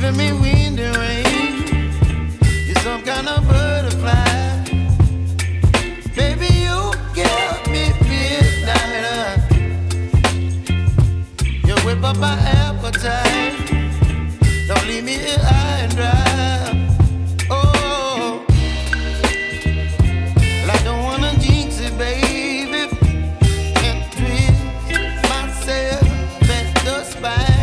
giving me wind and rain. You're some kind of butterfly. Baby, you give me midnight. You whip up my appetite. Don't leave me here high and dry. Oh, well, I don't wanna jinx it, baby, and twist myself at the spine.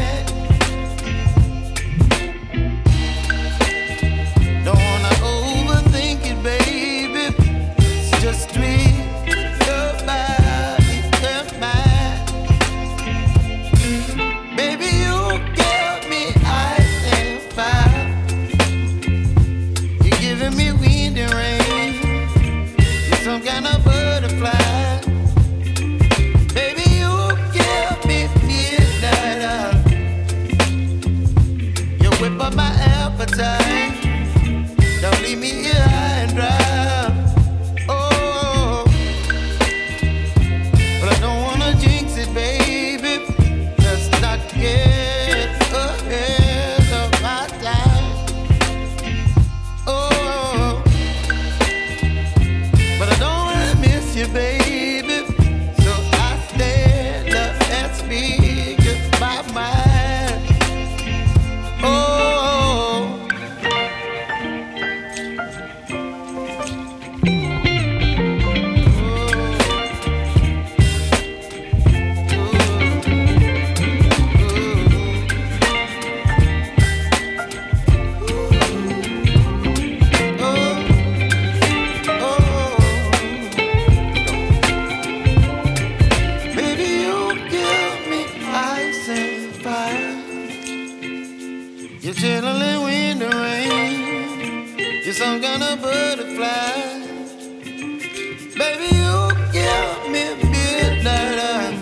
Don't wanna overthink it, baby. It's just twist your body and mine. Baby, you give me ice and fire. You're giving me wind and rain. You're some kind of butterfly. Baby, you give me midnight. You whip up my appetite. Don't leave me here high and dry. Oh, but I don't wanna jinx it, baby. Let's not get ahead of my time. Oh, but I don't wanna miss you, baby. So I stand up and speak my mind. Oh. Baby, you give me ice and fire. You're chilling wind and rain. You're some kind of butterfly. Baby, you give me midnight.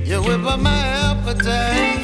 You whip up my appetite.